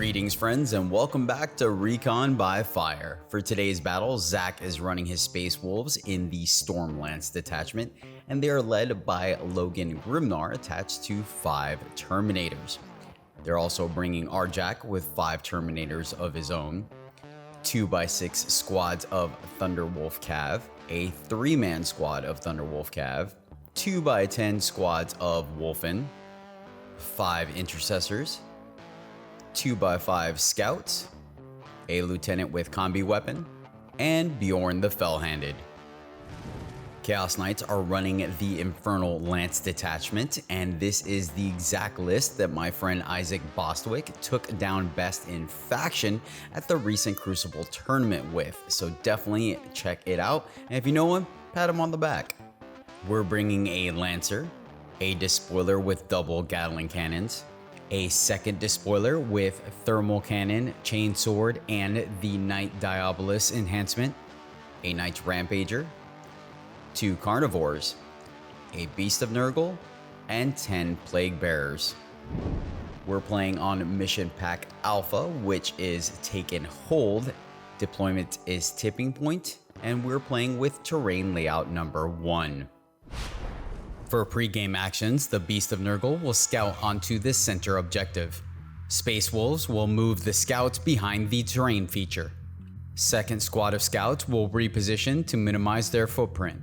Greetings friends and welcome back to Recon by Fire. For today's battle, Zach is running his Space Wolves in the Stormlance detachment, and they are led by Logan Grimnar attached to 5 Terminators. They're also bringing Arjac with 5 Terminators of his own, 2x6 squads of Thunderwolf Cav, a 3-man squad of Thunderwolf Cav, 2x10 squads of Wulfen, 5 Intercessors, 2x5 Scouts, a Lieutenant with Combi Weapon, and Bjorn the Fell-Handed. Chaos Knights are running the Infernal Lance detachment, and this is the exact list that my friend Isaac Bostwick took down best in faction at the recent Crucible tournament with, so definitely check it out, and if you know him, pat him on the back. We're bringing a Lancer, a Despoiler with double Gatling cannons, a second Despoiler with thermal cannon, chainsword, and the Knight Diabolus enhancement, a Knight Rampager, 2 Karnivores, a Beast of Nurgle, and 10 PlagueBearers. We're playing on Mission Pack Alpha, which is Taken Hold, deployment is Tipping Point, and we're playing with terrain layout number 1. For pre-game actions, the Beast of Nurgle will scout onto the center objective. Space Wolves will move the scouts behind the terrain feature. Second squad of scouts will reposition to minimize their footprint.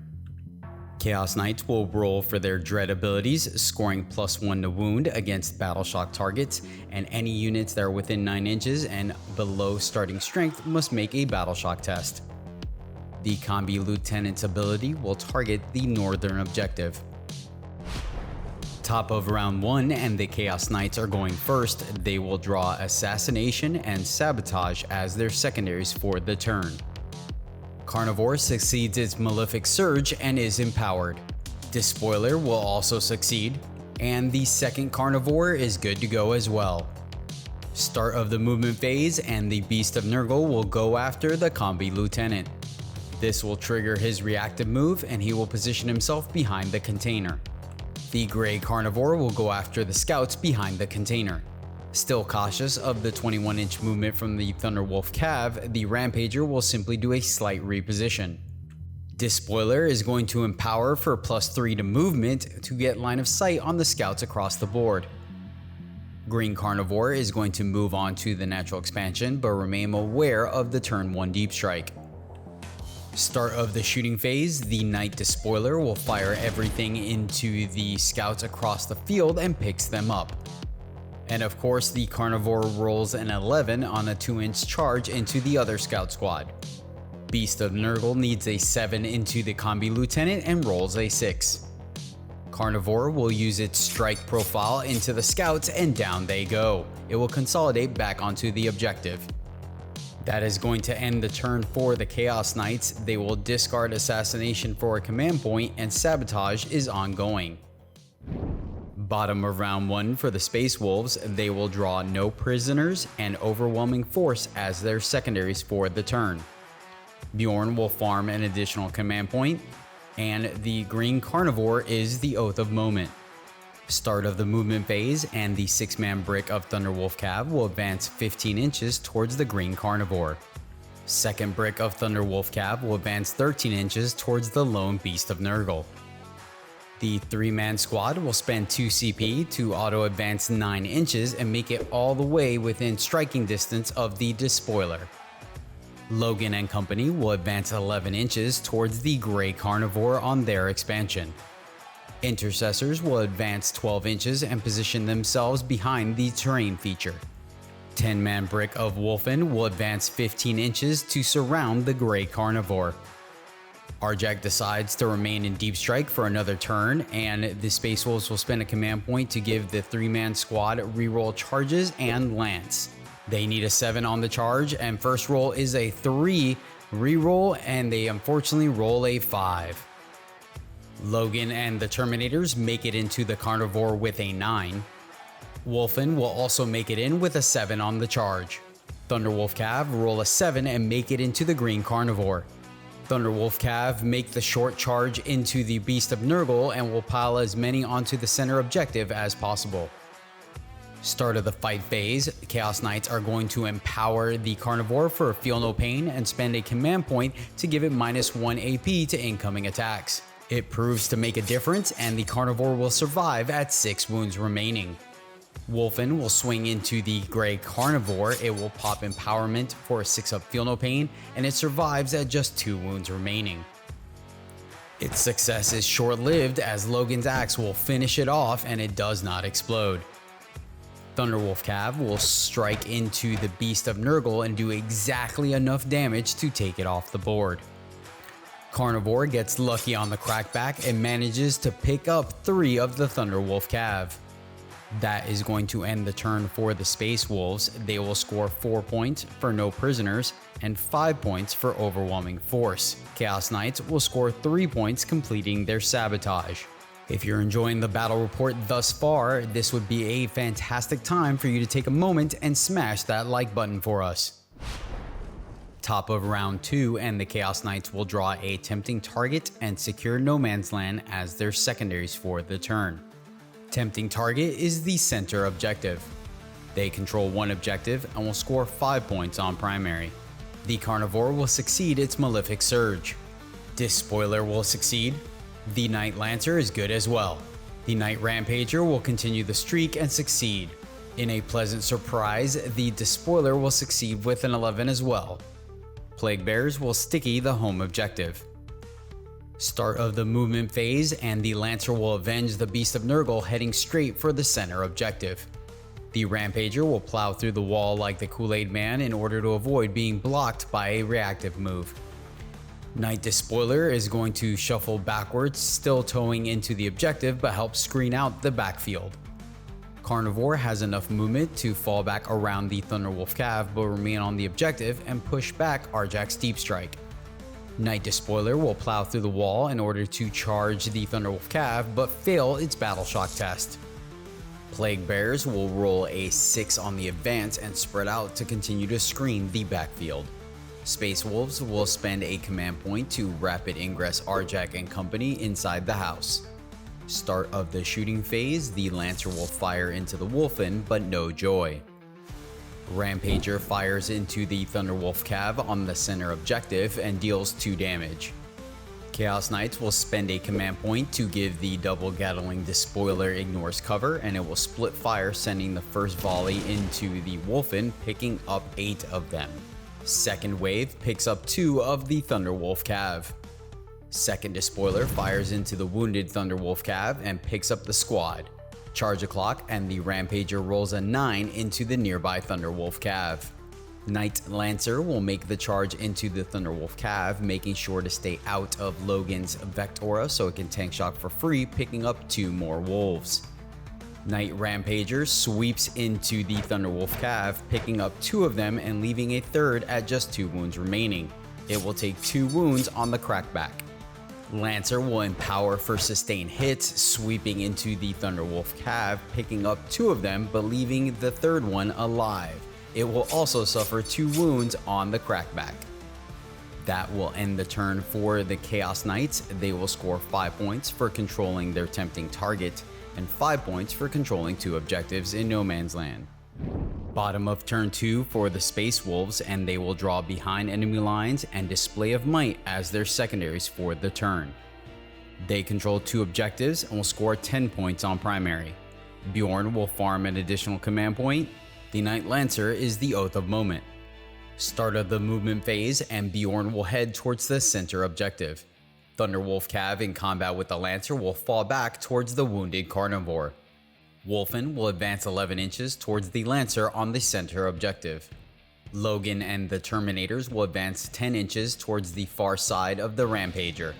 Chaos Knights will roll for their dread abilities, scoring +1 to wound against battle shock targets, and any units that are within 9 inches and below starting strength must make a battle shock test. The Combi Lieutenant's ability will target the northern objective. Top of round 1 and the Chaos Knights are going first. They will draw Assassination and Sabotage as their secondaries for the turn. Karnivore succeeds its Malefic Surge and is empowered. Despoiler will also succeed, and the second Karnivore is good to go as well. Start of the movement phase and the Beast of Nurgle will go after the Combi Lieutenant. This will trigger his reactive move and he will position himself behind the container. The Grey Karnivore will go after the scouts behind the container. Still cautious of the 21-inch movement from the Thunderwolf Cav, the Rampager will simply do a slight reposition. Despoiler is going to empower for +3 to movement to get line of sight on the scouts across the board. Green Karnivore is going to move on to the natural expansion but remain aware of the turn 1 deep strike. Start of the shooting phase, the Knight Despoiler will fire everything into the scouts across the field and picks them up. And of course, the Karnivore rolls an 11 on a 2-inch charge into the other scout squad. Beast of Nurgle needs a 7 into the Combi Lieutenant and rolls a 6. Karnivore will use its strike profile into the scouts and down they go. It will consolidate back onto the objective. That is going to end the turn for the Chaos Knights. They will discard Assassination for a command point and Sabotage is ongoing. Bottom of round 1 for the Space Wolves, they will draw No Prisoners and Overwhelming Force as their secondaries for the turn. Bjorn will farm an additional command point, and the Green Karnivore is the Oath of Moment. Start of the movement phase and the 6-man brick of Thunderwolf Cav will advance 15 inches towards the Green Karnivore. Second brick of Thunderwolf Cav will advance 13 inches towards the lone Beast of Nurgle. The 3-man squad will spend 2 CP to auto advance 9 inches and make it all the way within striking distance of the Despoiler. Logan and company will advance 11 inches towards the Grey Karnivore on their expansion. Intercessors will advance 12 inches and position themselves behind the terrain feature. 10-man brick of Wulfen will advance 15 inches to surround the Grey Karnivore. Arjac decides to remain in deep strike for another turn, and the Space Wolves will spend a command point to give the 3-man squad reroll charges and lance. They need a 7 on the charge, and first roll is a 3 reroll, and they unfortunately roll a 5. Logan and the Terminators make it into the Karnivore with a 9. Wulfen will also make it in with a 7 on the charge. Thunderwolf Cav roll a 7 and make it into the Green Karnivore. Thunderwolf Cav make the short charge into the Beast of Nurgle and will pile as many onto the center objective as possible. Start of the fight phase, Chaos Knights are going to empower the Karnivore for Feel No Pain and spend a command point to give it -1 AP to incoming attacks. It proves to make a difference and the Karnivore will survive at 6 wounds remaining. Wulfen will swing into the Grey Karnivore, it will pop Empowerment for a 6-up Feel No Pain, and it survives at just 2 wounds remaining. Its success is short-lived as Logan's axe will finish it off and it does not explode. Thunderwolf Cav will strike into the Beast of Nurgle and do exactly enough damage to take it off the board. Karnivore gets lucky on the crackback and manages to pick up 3 of the Thunderwolf Cav. That is going to end the turn for the Space Wolves. They will score 4 points for no prisoners and 5 points for overwhelming force. Chaos Knights will score 3 points completing their sabotage. If you're enjoying the battle report thus far, this would be a fantastic time for you to take a moment and smash that like button for us. Top of round 2 and the Chaos Knights will draw a Tempting Target and secure No Man's Land as their secondaries for the turn. Tempting Target is the center objective. They control 1 objective and will score 5 points on primary. The Karnivore will succeed its Malefic Surge. Despoiler will succeed. The Knight Lancer is good as well. The Knight Rampager will continue the streak and succeed. In a pleasant surprise, the Despoiler will succeed with an 11 as well. PlagueBearers will sticky the home objective. Start of the movement phase and the Lancer will avenge the Beast of Nurgle heading straight for the center objective. The Rampager will plow through the wall like the Kool-Aid Man in order to avoid being blocked by a reactive move. Knight Despoiler is going to shuffle backwards, still towing into the objective but help screen out the backfield. Karnivore has enough movement to fall back around the Thunderwolf Cav but remain on the objective and push back Arjac's Deep Strike. Knight Despoiler will plow through the wall in order to charge the Thunderwolf Cav but fail its Battle Shock test. PlagueBearers will roll a 6 on the advance and spread out to continue to screen the backfield. Space Wolves will spend a command point to rapid ingress Arjac and company inside the house. Start of the shooting phase, the Lancer will fire into the Wulfen, but no joy. Rampager fires into the Thunderwolf Cav on the center objective and deals 2 damage. Chaos Knights will spend a command point to give the double Gatling Despoiler ignores cover and it will split fire, sending the first volley into the Wulfen, picking up 8 of them. Second wave picks up 2 of the Thunderwolf Cav. Second Despoiler fires into the wounded Thunderwolf Cav and picks up the squad. Charge o'clock and the Rampager rolls a 9 into the nearby Thunderwolf Cav. Knight Lancer will make the charge into the Thunderwolf Cav, making sure to stay out of Logan's Vectora so it can tank shock for free, picking up 2 more wolves. Knight Rampager sweeps into the Thunderwolf Cav, picking up 2 of them and leaving a third at just 2 wounds remaining. It will take 2 wounds on the crackback. Lancer will empower for sustained hits, sweeping into the Thunderwolf Cav, picking up 2 of them but leaving the third one alive. It will also suffer 2 wounds on the crackback. That will end the turn for the Chaos Knights. They will score 5 points for controlling their Tempting Target and 5 points for controlling 2 objectives in No Man's Land. Bottom of turn 2 for the Space Wolves, and they will draw behind enemy lines and Display of Might as their secondaries for the turn. They control 2 objectives and will score 10 points on primary. Bjorn will farm an additional command point. The Knight Lancer is the Oath of Moment. Start of the movement phase and Bjorn will head towards the center objective. Thunderwolf Cav in combat with the Lancer will fall back towards the wounded Karnivore. Wulfen will advance 11 inches towards the Lancer on the center objective. Logan and the Terminators will advance 10 inches towards the far side of the Rampager.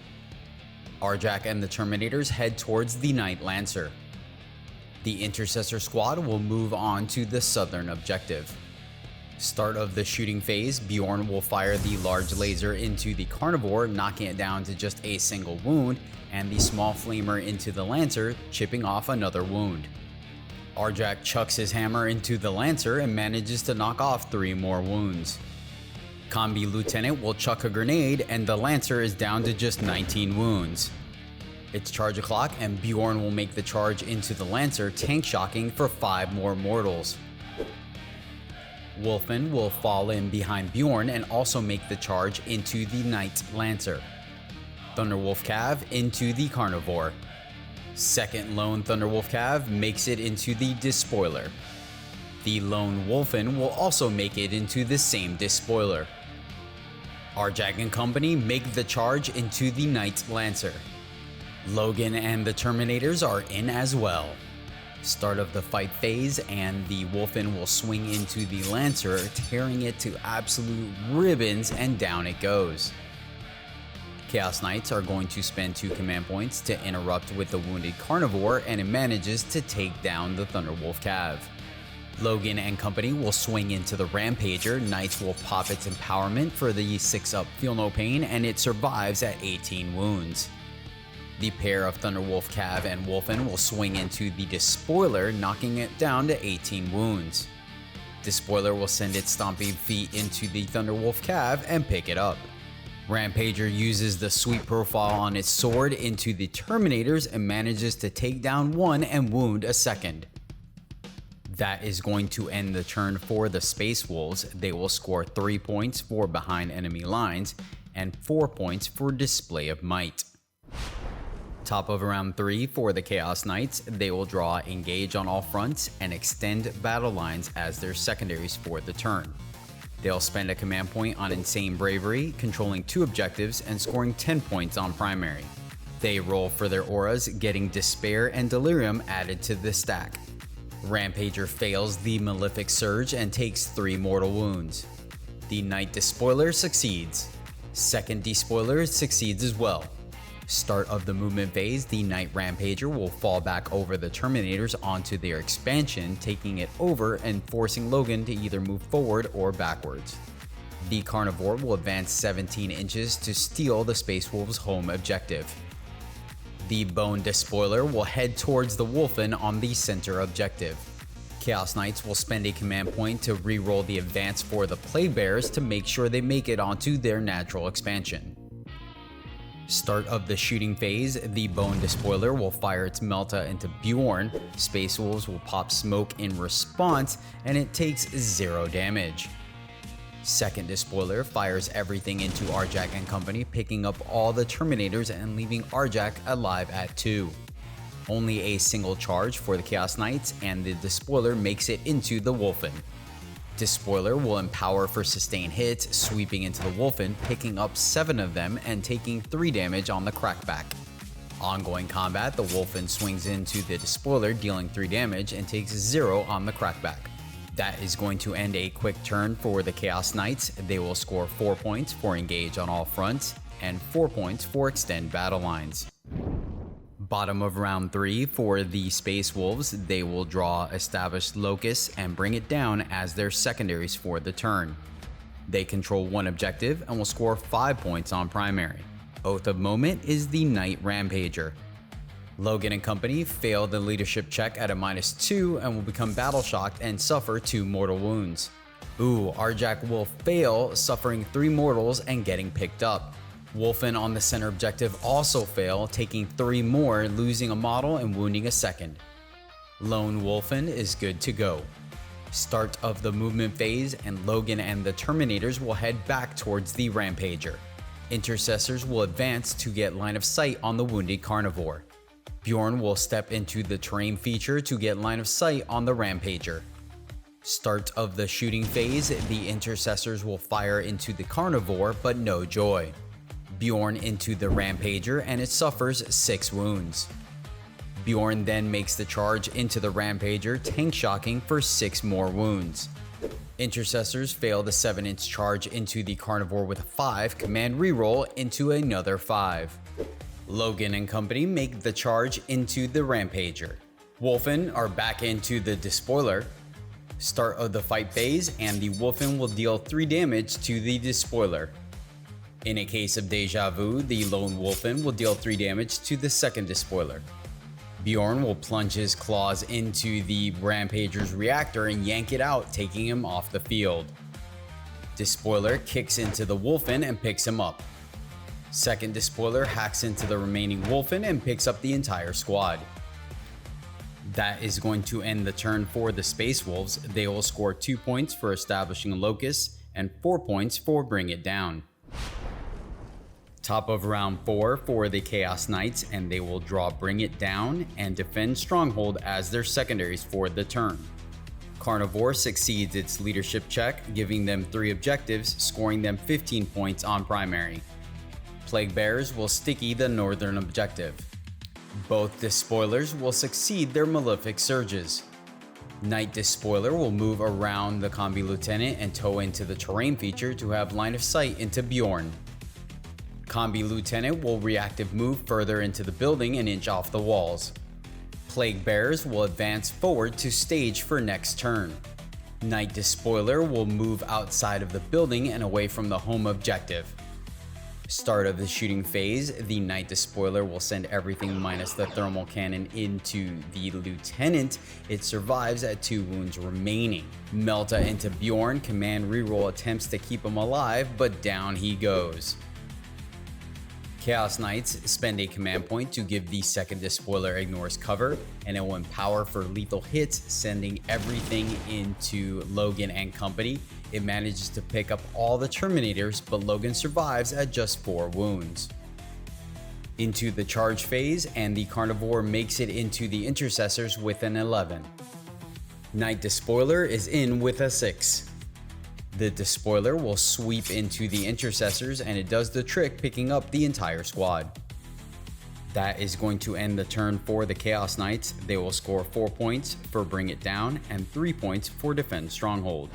Arjac and the Terminators head towards the Knight Lancer. The Intercessor squad will move on to the southern objective. Start of the shooting phase, Bjorn will fire the large laser into the Karnivore, knocking it down to just a single wound, and the small flamer into the Lancer, chipping off another wound. Arjac chucks his hammer into the Lancer and manages to knock off 3 more wounds. Combi Lieutenant will chuck a grenade and the Lancer is down to just 19 wounds. It's charge o'clock, and Bjorn will make the charge into the Lancer, tank shocking for 5 more mortals. Wulfen will fall in behind Bjorn and also make the charge into the Knight Lancer. Thunderwolf Cav into the Karnivore. Second lone Thunderwolf Cav makes it into the Despoiler. The lone Wulfen will also make it into the same Despoiler. Arjac and company make the charge into the Knight Lancer. Logan and the Terminators are in as well. Start of the fight phase, and the Wulfen will swing into the Lancer, tearing it to absolute ribbons, and down it goes. Chaos Knights are going to spend 2 command points to interrupt with the wounded Karnivore, and it manages to take down the Thunderwolf Cav. Logan and company will swing into the Rampager. Knights will pop its empowerment for the 6-up Feel No Pain, and it survives at 18 wounds. The pair of Thunderwolf Cav and Wulfen will swing into the Despoiler, knocking it down to 18 wounds. Despoiler will send its stomping feet into the Thunderwolf Cav and pick it up. Rampager uses the sweep profile on its sword into the Terminators and manages to take down one and wound a second. That is going to end the turn for the Space Wolves. They will score 3 points for behind enemy lines and 4 points for display of might. Top of round 3 for the Chaos Knights, they will draw Engage on all fronts and Extend battle lines as their secondaries for the turn. They'll spend a command point on Insane Bravery, controlling 2 objectives and scoring 10 points on primary. They roll for their auras, getting Despair and Delirium added to the stack. Rampager fails the Malefic Surge and takes 3 mortal wounds. The Knight Despoiler succeeds. Second Despoiler succeeds as well. Start of the movement phase, the Knight Rampager will fall back over the Terminators onto their expansion, taking it over and forcing Logan to either move forward or backwards. The Karnivore will advance 17 inches to steal the Space Wolves' home objective. The Bone Despoiler will head towards the Wulfen on the center objective. Chaos Knights will spend a command point to re-roll the advance for the PlagueBearers to make sure they make it onto their natural expansion. Start of the shooting phase, the Bone Despoiler will fire its Melta into Bjorn, Space Wolves will pop smoke in response, and it takes 0 damage. Second Despoiler fires everything into Arjac and company, picking up all the Terminators and leaving Arjac alive at 2. Only a single charge for the Chaos Knights, and the Despoiler makes it into the Wulfen. Despoiler will empower for sustained hits, sweeping into the Wulfen, picking up 7 of them and taking 3 damage on the crackback. Ongoing combat, the Wulfen swings into the Despoiler, dealing 3 damage and takes 0 on the crackback. That is going to end a quick turn for the Chaos Knights. They will score 4 points for Engage on all fronts and 4 points for Extend battle lines. Bottom of round 3 for the Space Wolves, they will draw Established Locus and bring it down as their secondaries for the turn. They control 1 objective and will score 5 points on primary. Oath of Moment is the Knight Rampager. Logan and company fail the leadership check at a -2 and will become battle shocked and suffer 2 mortal wounds. Arjac will fail, suffering 3 mortals and getting picked up. Wulfen on the center objective also fail, taking 3 more, losing a model and wounding a second. Lone Wulfen is good to go. Start of the movement phase, and Logan and the Terminators will head back towards the Rampager. Intercessors will advance to get line of sight on the wounded Karnivore. Bjorn will step into the terrain feature to get line of sight on the Rampager. Start of the shooting phase, the Intercessors will fire into the Karnivore, but no joy. Bjorn into the Rampager and it suffers 6 wounds. Bjorn then makes the charge into the Rampager, tank shocking for 6 more wounds. Intercessors fail the 7-inch charge into the Karnivore with a 5, command reroll into another 5. Logan and company make the charge into the Rampager. Wulfen are back into the Despoiler. Start of the fight phase, and the Wulfen will deal 3 damage to the Despoiler. In a case of deja vu, the lone Wulfen will deal 3 damage to the second Despoiler. Bjorn will plunge his claws into the Rampager's reactor and yank it out, taking him off the field. Despoiler kicks into the Wulfen and picks him up. Second Despoiler hacks into the remaining Wulfen and picks up the entire squad. That is going to end the turn for the Space Wolves. They will score 2 points for establishing a locus and 4 points for bring it down. Top of round 4 for the Chaos Knights, and they will draw bring it down and defend stronghold as their secondaries for the turn. Karnivore succeeds its leadership check, giving them 3 objectives, scoring them 15 points on primary. PlagueBearers will sticky the northern objective. Both Despoilers will succeed their Malefic Surges. Knight Despoiler will move around the Combi Lieutenant and tow into the terrain feature to have line of sight into Bjorn. Combi Lieutenant will reactive move further into the building and inch off the walls. PlagueBearers will advance forward to stage for next turn. Knight Despoiler will move outside of the building and away from the home objective. Start of the shooting phase, the Knight Despoiler will send everything minus the thermal cannon into the Lieutenant. It survives at 2 wounds remaining. Melta into Bjorn, command reroll attempts to keep him alive, but down he goes. Chaos Knights spend a command point to give the second Despoiler ignores cover, and it will empower for lethal hits, sending everything into Logan and company. It manages to pick up all the Terminators, but Logan survives at just 4 wounds. Into the charge phase, and the Karnivore makes it into the Intercessors with an 11. Knight Despoiler is in with a 6. The Despoiler will sweep into the Intercessors, and it does the trick, picking up the entire squad. That is going to end the turn for the Chaos Knights. They will score 4 points for bring it down and 3 points for defend stronghold.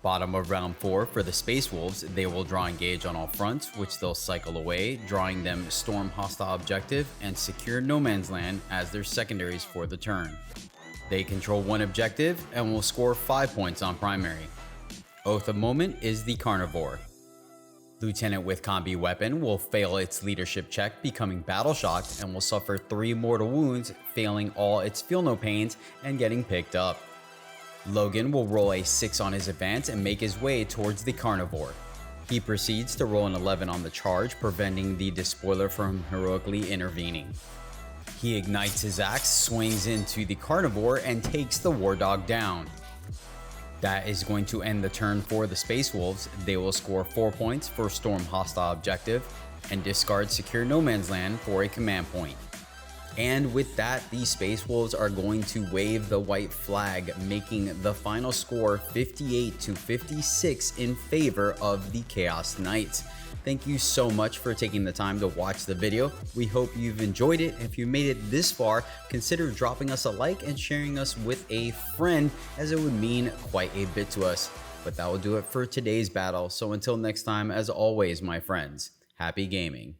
Bottom of round 4 for the Space Wolves, they will draw engage on all fronts, which they'll cycle away, drawing them storm hostile objective and secure no man's land as their secondaries for the turn. They control 1 objective and will score 5 points on primary. Oath of Moment is the Karnivore. Lieutenant with Combi Weapon will fail its leadership check, becoming battle shocked, and will suffer 3 mortal wounds, failing all its feel no pains and getting picked up. Logan will roll a 6 on his advance and make his way towards the Karnivore. He proceeds to roll an 11 on the charge, preventing the Despoiler from heroically intervening. He ignites his axe, swings into the Karnivore, and takes the War Dog down. That is going to end the turn for the Space Wolves. They will score 4 points for storm hostile objective and discard secure no man's land for a command point. And with that, the Space Wolves are going to wave the white flag, making the final score 58-56 in favor of the Chaos Knights. Thank you so much for taking the time to watch the video. We hope you've enjoyed it. If you made it this far, consider dropping us a like and sharing us with a friend, as it would mean quite a bit to us. But that will do it for today's battle. So until next time, as always, my friends, happy gaming.